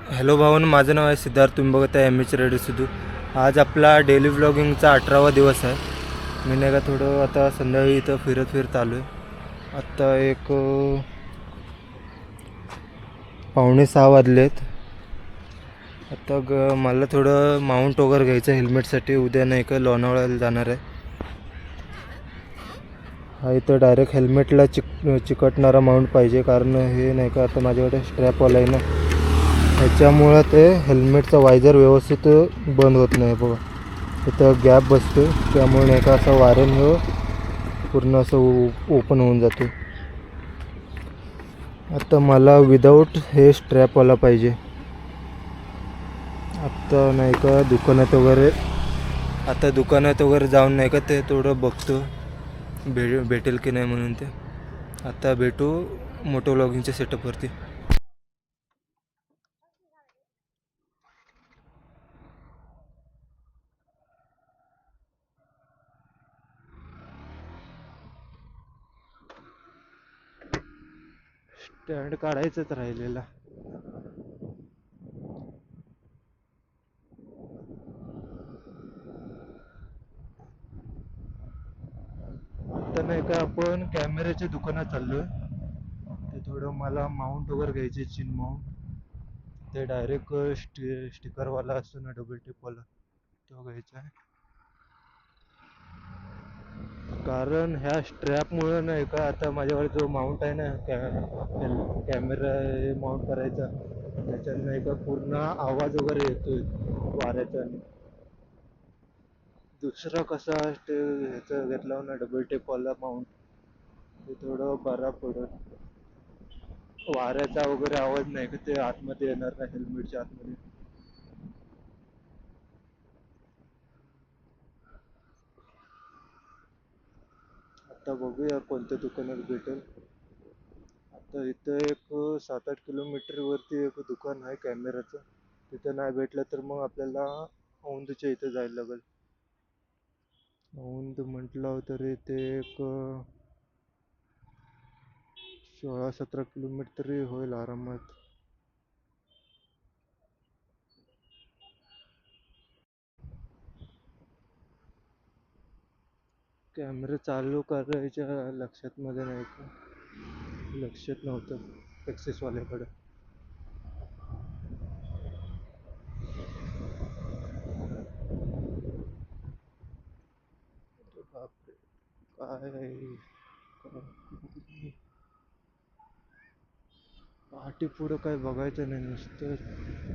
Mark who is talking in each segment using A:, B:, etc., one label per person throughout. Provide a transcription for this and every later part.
A: Hello भावांनो, माझं नाव आहे सिद्धार्थ. तुम्ही बघत आहे MH रेडिओ सिद्धू. आज आपला डेली व्लॉगिंगचा 18वा दिवस आहे. मी नाही का थोडं आता संध्याकाळी इथं फिरत आलो आहे. आत्ता एक 5:45 वाजलेत. आता मला थोडं माउंट वगैरे घ्यायचं हेल्मेटसाठी. उद्या नाही का लोणावळ्याला जाणार आहे. हा इथं डायरेक्ट हेल्मेटला चिकटणारा माउंट पाहिजे, कारण हे नाही का आता माझ्याकडे स्ट्रॅपवाला आहे ना, ह्याच्यामुळं ते हेल्मेटचा वायझर व्यवस्थित बंद होत नाही. बघा इथं गॅप बसतो, त्यामुळे नाही का असं वाऱ्याने पूर्ण असं ओपन होऊन जातो. आता मला विदाऊट हे स्ट्रॅपवाला पाहिजे. आत्ता नाही का दुकानात वगैरे जाऊन नाही का ते थोडं बघतो भेटेल की नाही म्हणून. ते आता भेटू मोटो व्लॉगिंगच्या सेटअपवरती. स्टँड काढायचंच राहिलेला. आता नाही का आपण कॅमेऱ्याच्या दुकानात चाललोय. ते थोडं मला माउंट वगैरे घ्यायचे, चिन माउंट. ते डायरेक्ट स्टिकरवाला असतो ना, डबल टिपवाला, तो घ्यायचा आहे. कारण ह्या स्ट्रॅपमुळे नाही का आता माझ्याकडे जो माउंट आहे ना, कॅमेरा माउंट करायचा, त्याच्यात नाही का पूर्ण आवाज वगैरे येतोय वाऱ्याचा. दुसरा कसा ह्याचं घेतला ना, डबल टेपवाला माउंट, ते थोडं बरा पडत. वाऱ्याचा वगैरे आवाज नाही का ते आतमध्ये येणार नाही, हेल्मेटच्या आतमध्ये. आता बघूया कोणत्या दुकानात भेटेल. आता इथं एक 7-8 किलोमीटर वरती एक दुकान आहे कॅमेराचं. तिथं नाही भेटलं तर मग आपल्याला औंधच्या इथं जायला लागेल. औंध म्हटलं तरी ते एक 16-17 किलोमीटर तरी होईल आरामात. कॅमेरा चालू करायच्या लक्षात नाही का, लक्षात नव्हतं एक्सेसवाल्याकडं. बापरे, पाठी पुढं काय बघायचं नाही, नुसतं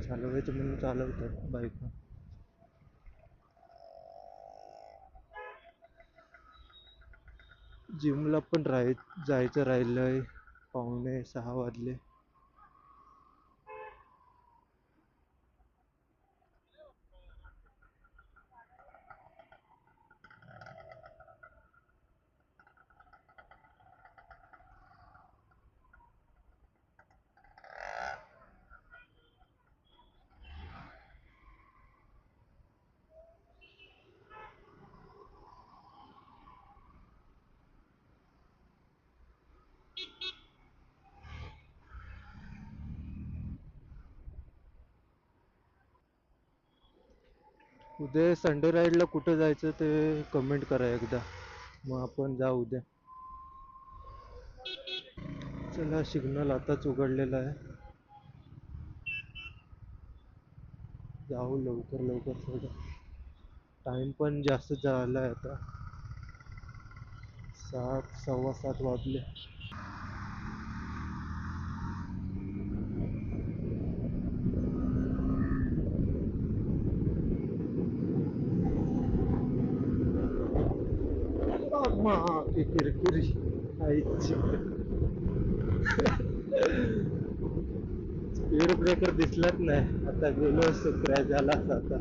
A: चालवायचं म्हणून चालवतात बाईक. जिमला पण जायचं राहिलंय. 5:45 वाजले. उद्या संडे राईडला कुठं जायचं ते कमेंट करा एकदा, मग आपण जाऊ उद्या. चला, सिग्नल आताच उघडलेला आहे. जाऊ लवकर थोडं. टाइम पण जास्त झाला आहे आता. 7, 7:15 वाजले. किरकिरी आईची. स्पीड ब्रेकर दिसलाच नाही. आता गेलो असतो, क्रॅश झाला असता आता.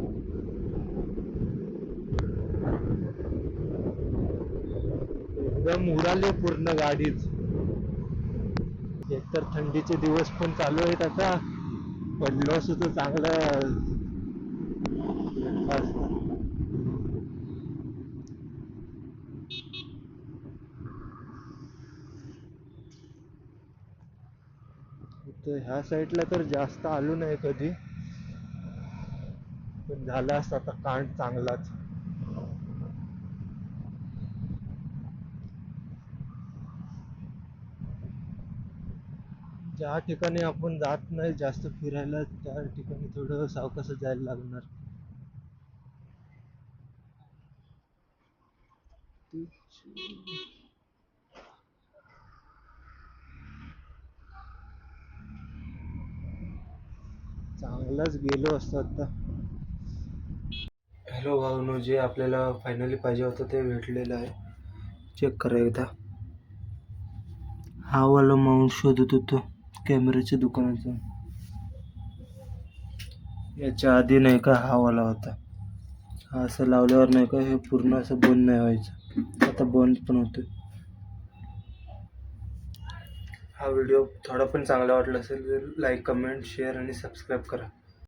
A: एकदम उडाले पूर्ण गाडीच. एकतर थंडीचे दिवस पण चालू आहेत आता. पडलो असतो तर चांगलं असतं. तर ह्या साईडला तर जास्त आलो नाही कधी, पण झाला असता आता कांड चांगलाच. ज्या ठिकाणी आपण जात नाही जास्त फिरायला त्या ठिकाणी थोडं सावकाश जायला लागणार. चांगलाच गेलो असतो आता. हॅलो भाऊनो, जे आपल्याला फायनली पाहिजे होतं ते भेटलेलं आहे. चेक करा एकदा. हा वाला माउंट शोधत होतो कॅमेऱ्याच्या दुकानाचा. याच्या आधी नाही का हा वाला होता. हा असं लावल्यावर नाही का हे पूर्ण असं बंद नाही व्हायचं, आता बंद पण होतं. हा व्हिडिओ थोडा पण चांगला वाटला असेल तर लाईक, कमेंट, शेअर आणि सबस्क्राईब करा.